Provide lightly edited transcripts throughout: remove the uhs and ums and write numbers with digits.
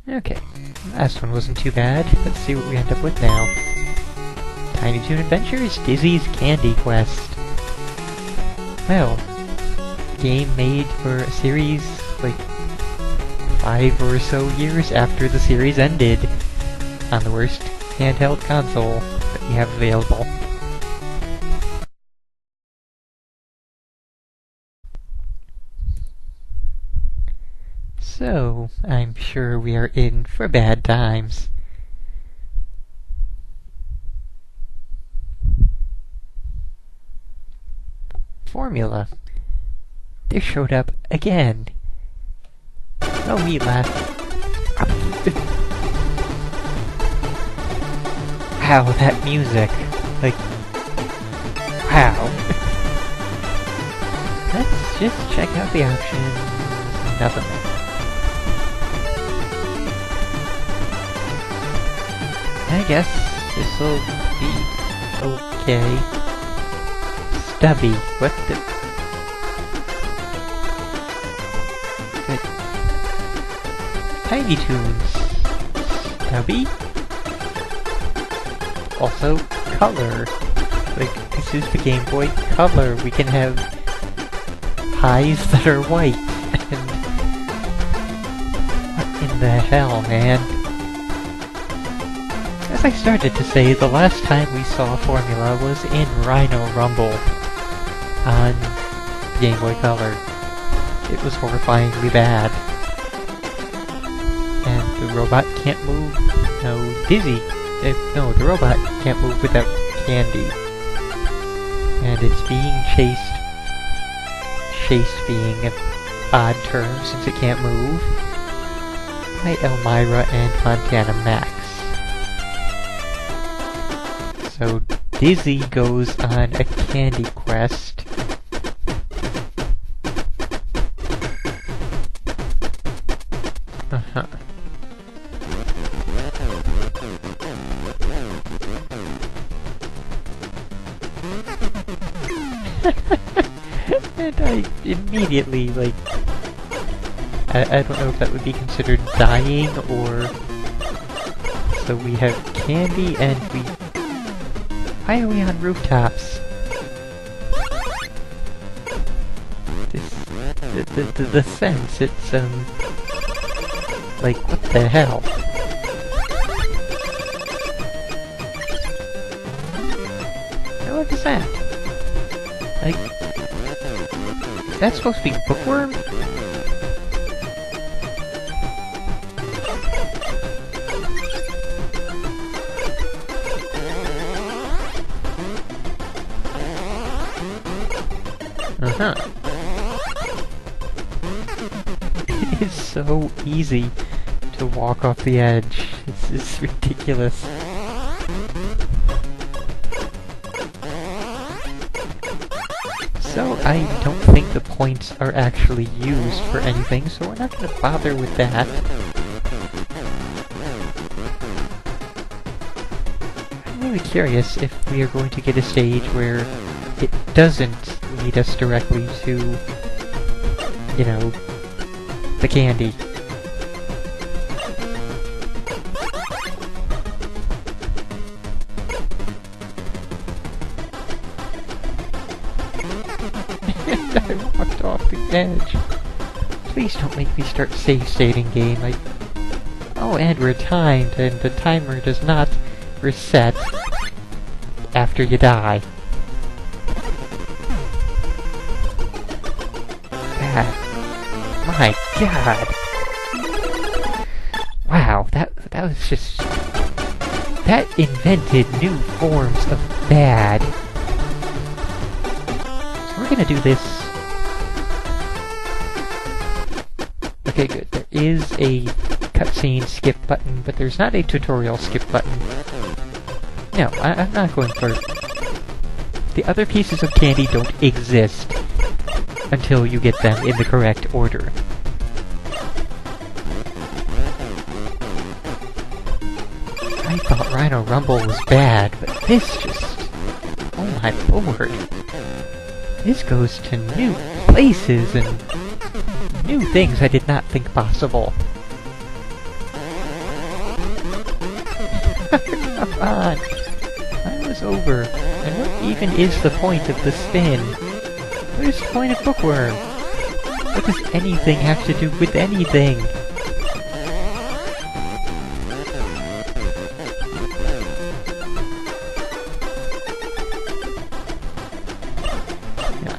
Okay, last one wasn't too bad. Let's see what we end up with now. Tiny Toon Adventures, Dizzy's Candy Quest. Well, game made for a series, like, 5 or so years after the series ended, on the worst handheld console that we have available. So, I'm sure we are in for bad times. Formula. They showed up again. Oh, we laughed. Wow, that music. Like, wow. Let's just check out the options. Nothing. I guess this'll be okay. Stubby, what the... Tiny Toons. Stubby? Also, color. Like, this is the Game Boy Color. We can have pies that are white. And... what in the hell, man? As I started to say, the last time we saw Formula was in Rhino Rumble on Game Boy Color. It was horrifyingly bad. And the robot can't move. No, Dizzy. No, the robot can't move without candy. And it's being chased. Chase being an odd term since it can't move. By Elmira and Fontana Max. So Dizzy goes on a candy quest. Uh-huh. And I immediately, like... I don't know if that would be considered dying, or... So we have candy and we... Why are we on rooftops? The sense, it's, like, what the hell? Now what is that? Like, is that supposed to be bookworm? Uh-huh. It is so easy to walk off the edge. It's ridiculous. So I don't think the points are actually used for anything, so we're not going to bother with that. I'm really curious if we are going to get a stage where it doesn't lead us directly to, you know, the candy. I walked off the edge. Please don't make me start save stating game. Oh, and we're timed, and the timer does not reset after you die. My god! Wow, that was just... that invented new forms of bad. So we're gonna do this... Okay, good. There is a cutscene skip button, but there's not a tutorial skip button. No, I'm not going for... The other pieces of candy don't exist until you get them in the correct order. I thought Rhino Rumble was bad, but this just... oh my lord. This goes to new places and new things I did not think possible. Come on! I was over. And what even is the point of the spin? What is the point of Bookworm? What does anything have to do with anything?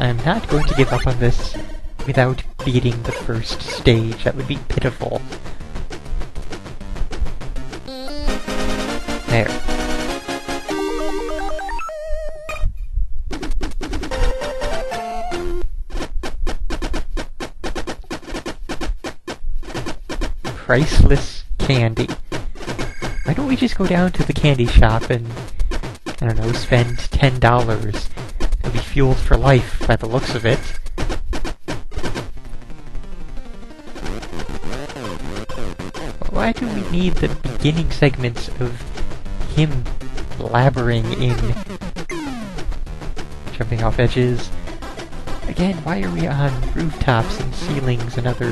I'm not going to give up on this without beating the first stage. That would be pitiful. There. Priceless candy. Why don't we just go down to the candy shop and, I don't know, spend $10? It'll be fueled for life by the looks of it. Why do we need the beginning segments of him blabbering in jumping off edges? Again, why are we on rooftops and ceilings and other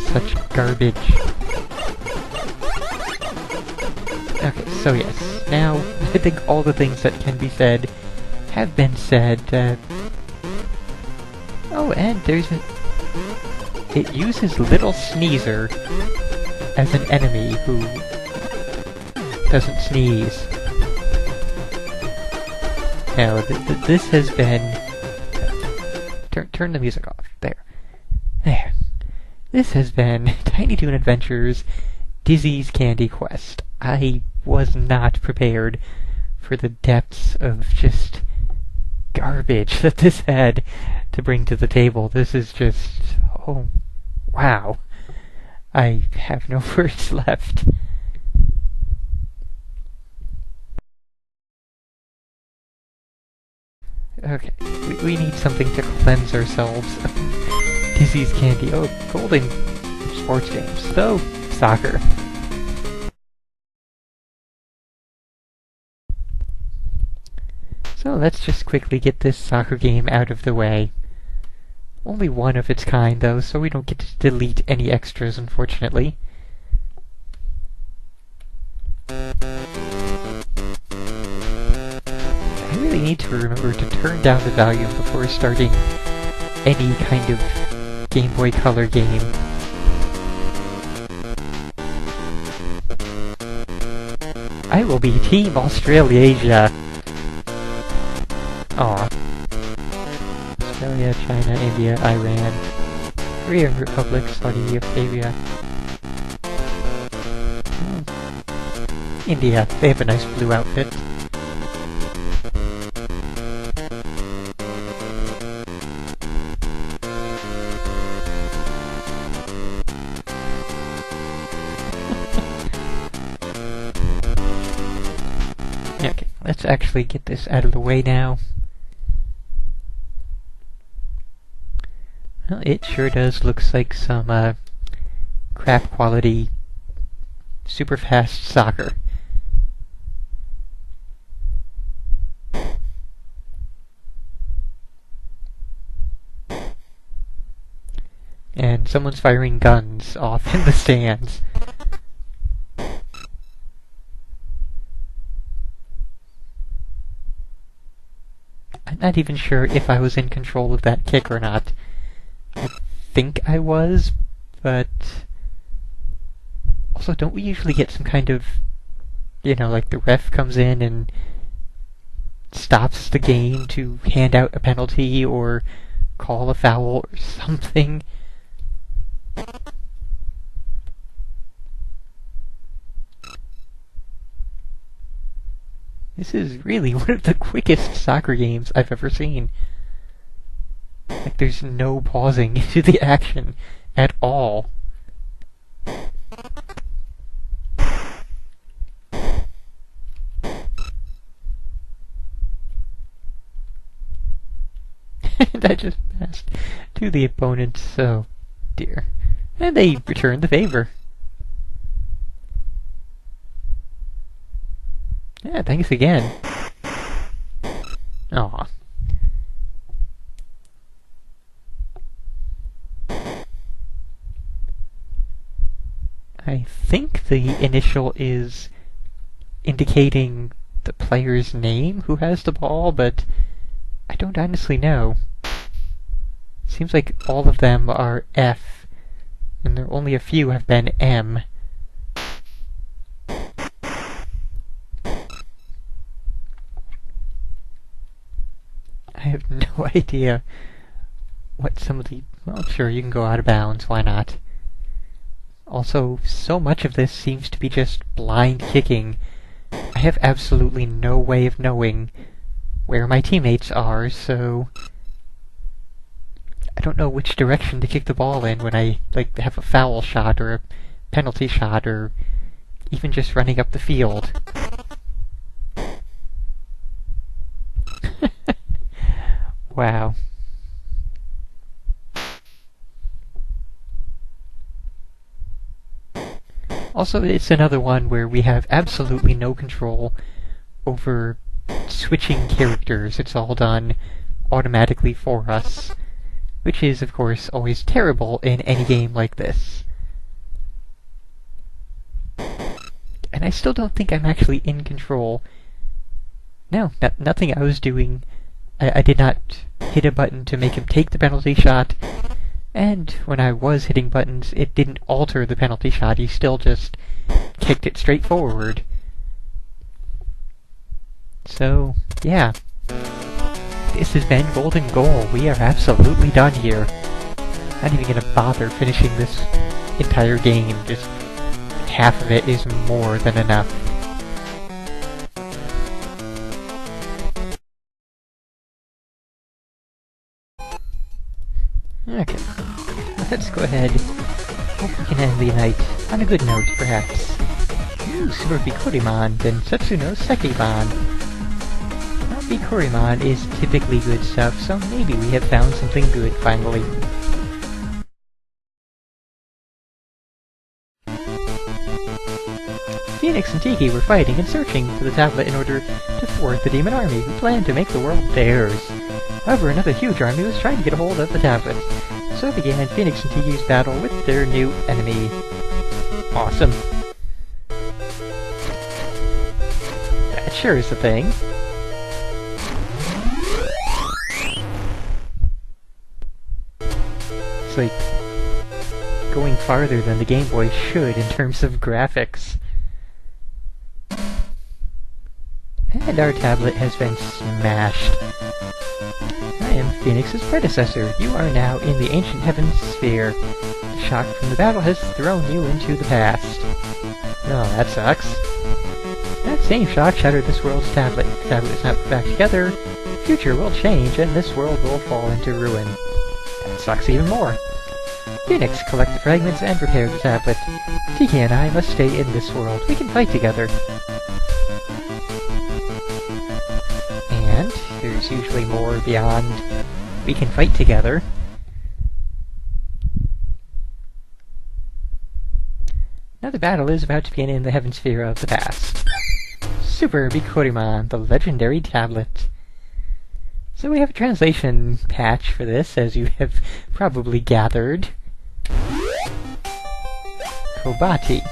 such garbage? Okay, so yes, now I think all the things that can be said have been said. Oh, and there's a... It uses Little Sneezer as an enemy who doesn't sneeze. Now, this has been... Turn the music off. There. There. This has been Tiny Toon Adventures Dizzy's Candy Quest. I was not prepared for the depths of just garbage that this had to bring to the table. This is just... oh, wow. I have no words left. Okay, we need something to cleanse ourselves of Dizzy's candy. Oh, golden sports games. So, soccer. So let's just quickly get this soccer game out of the way. Only one of its kind, though, so we don't get to delete any extras, unfortunately. I really need to remember to turn down the volume before starting any kind of Game Boy Color game. I will be Team Australasia! Aw. Australia, China, India, Iran, Korean Republic, Saudi Arabia. India, they have a nice blue outfit. Okay, let's actually get this out of the way now. Well, it sure does looks like some, crap quality, super fast soccer. And someone's firing guns off in the stands. I'm not even sure if I was in control of that kick or not. I think I was, but... Also, don't we usually get some kind of... You know, like the ref comes in and stops the game to hand out a penalty or call a foul or something? This is really one of the quickest soccer games I've ever seen. Like, there's no pausing to the action at all. And I just passed to the opponents, oh dear. And they returned the favor. Yeah, thanks again. Aw. I think the initial is indicating the player's name who has the ball, but I don't honestly know. Seems like all of them are F, and there only a few have been M. I have no idea what some of the... Well, sure, you can go out of bounds, why not? Also, so much of this seems to be just blind kicking. I have absolutely no way of knowing where my teammates are, so... I don't know which direction to kick the ball in when I, like, have a foul shot or a penalty shot or even just running up the field. Wow. Also, it's another one where we have absolutely no control over switching characters. It's all done automatically for us, which is, of course, always terrible in any game like this. And I still don't think I'm actually in control. No, nothing I was doing. I did not hit a button to make him take the penalty shot, and when I was hitting buttons, it didn't alter the penalty shot. He still just kicked it straight forward. So, yeah. This has been Golden Goal. We are absolutely done here. Not even gonna bother finishing this entire game. Just half of it is more than enough. Okay. Let's go ahead. Hope we can end the night on a good note, perhaps. Ooh, Super Bikkuriman, Densetsu no Sekiban. Well, Bikkuriman is typically good stuff, so maybe we have found something good finally. Phoenix and Intiki were fighting and searching for the tablet in order to thwart the demon army who planned to make the world theirs. However, another huge army was trying to get a hold of the tablet. So began Phoenix and Intiki's battle with their new enemy. Awesome. That sure is the thing. It's like going farther than the Game Boy should in terms of graphics. And our tablet has been smashed. I am Phoenix's predecessor. You are now in the ancient heaven's sphere. The shock from the battle has thrown you into the past. Oh, that sucks. That same shock shattered this world's tablet. The tablet is now put back together. The future will change, and this world will fall into ruin. That sucks even more. Phoenix, collect the fragments and repair the tablet. Intiki and I must stay in this world. We can fight together. And there's usually more beyond we can fight together. Now the battle is about to begin in the heaven sphere of the past. Super Bikkuriman, the legendary tablet. So we have a translation patch for this, as you have probably gathered. Kobati.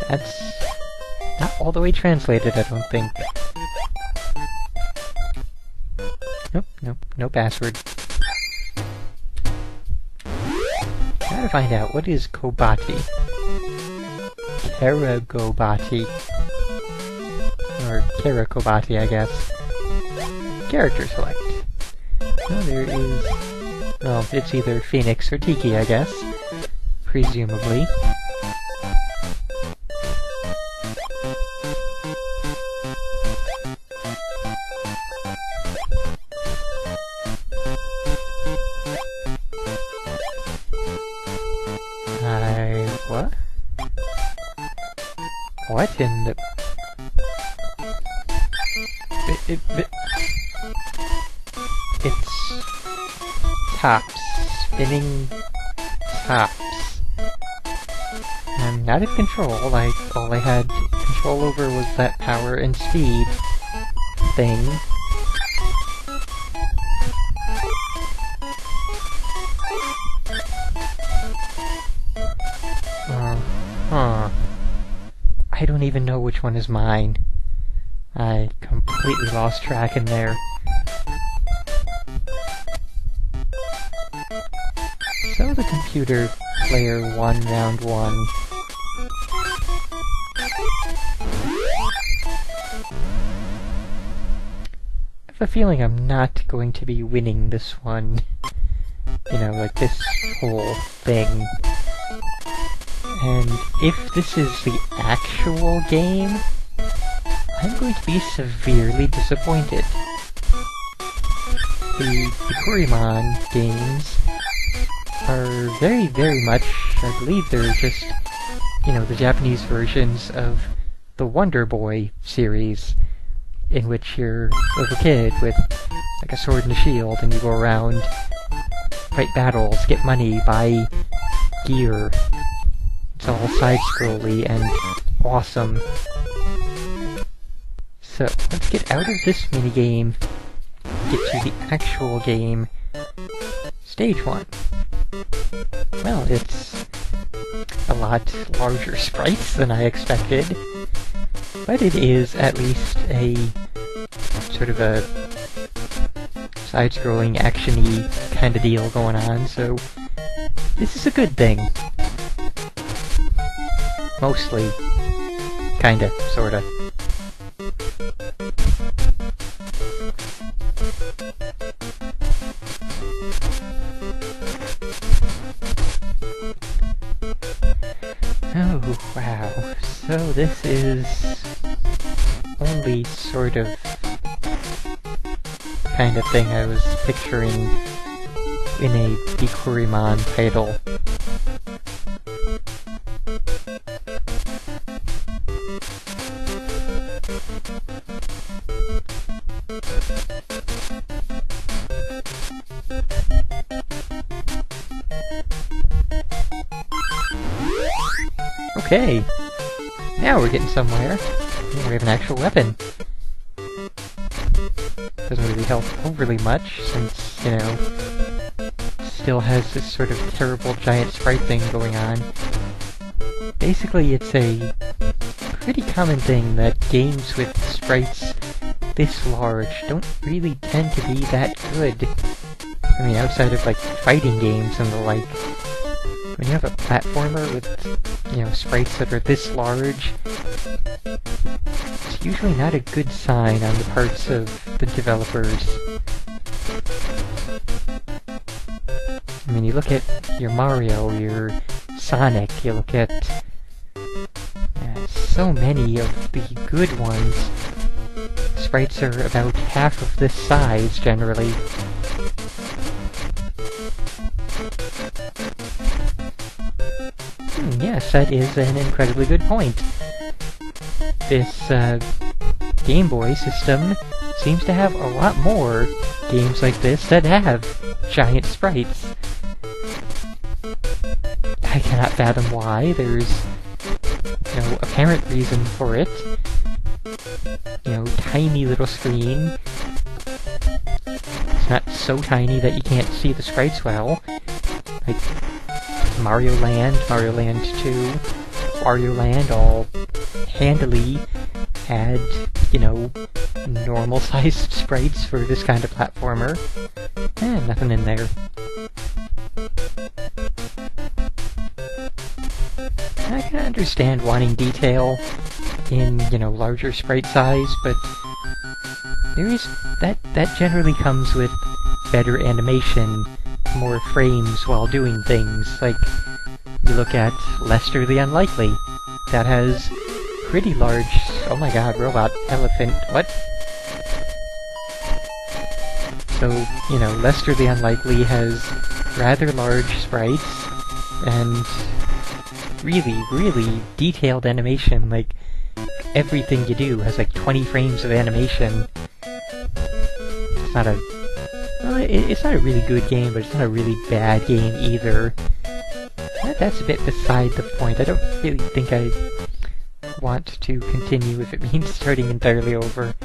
That's not all the way translated, I don't think. Nope, no password. Gotta find out, what is Kobati? Karagobati. Or Karakobati, I guess. Character select. Well, there is... Well, it's either Phoenix or Intiki, I guess. Presumably. What? What in the... It's... tops. Spinning tops. I'm not in control, all I had control over was that power and speed thing. I don't even know which one is mine. I completely lost track in there. So the computer player 1, round 1. I have a feeling I'm not going to be winning this one. You know, like this whole thing. And if this is the actual game, I'm going to be severely disappointed. The Bikkuriman games are very, very much, I believe they're just, you know, the Japanese versions of the Wonder Boy series, in which you're a little kid with, like, a sword and a shield, and you go around, fight battles, get money, buy gear. It's all side-scrolly and awesome. So, let's get out of this minigame, get to the actual game. Stage 1. Well, it's a lot larger sprites than I expected, but it is at least a sort of a side-scrolling, action-y kind of deal going on, so this is a good thing. Mostly. Kinda. Sorta. Oh, wow. So this is only sort of kind of thing I was picturing in a Bikkuriman title. Okay, now we're getting somewhere. We have an actual weapon. Doesn't really help overly much, since, you know, still has this sort of terrible giant sprite thing going on. Basically, it's a pretty common thing that games with sprites this large don't really tend to be that good. I mean, outside of, like, fighting games and the like. When you have a platformer with, you know, sprites that are this large, it's usually not a good sign on the parts of the developers. I mean, you look at your Mario, your Sonic, you look at so many of the good ones. Sprites are about half of this size, generally. Yes, that is an incredibly good point. This Game Boy system seems to have a lot more games like this that have giant sprites. I cannot fathom why. There's no apparent reason for it. You know, tiny little screen. It's not so tiny that you can't see the sprites well. Like Mario Land, Mario Land 2, Wario Land all handily had, you know, normal-sized sprites for this kind of platformer. Nothing in there. I can understand wanting detail in, you know, larger sprite size, but there is that generally comes with better animation, more frames while doing things. Like, you look at Lester the Unlikely. That has pretty large... Oh my god, robot, elephant, what? So, you know, Lester the Unlikely has rather large sprites, and really, really detailed animation. Like, everything you do has like 20 frames of animation. It's not a... it's not a really good game, but it's not a really bad game either. That's a bit beside the point. I don't really think I want to continue if it means starting entirely over.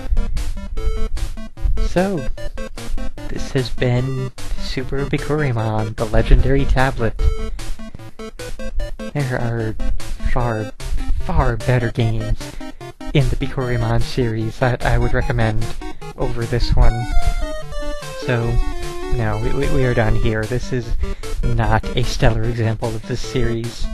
So, this has been Super Bikkuriman, the legendary tablet. There are far, far better games. in the Bikkuriman series that I would recommend over this one. So, no, we are done here. This is not a stellar example of this series.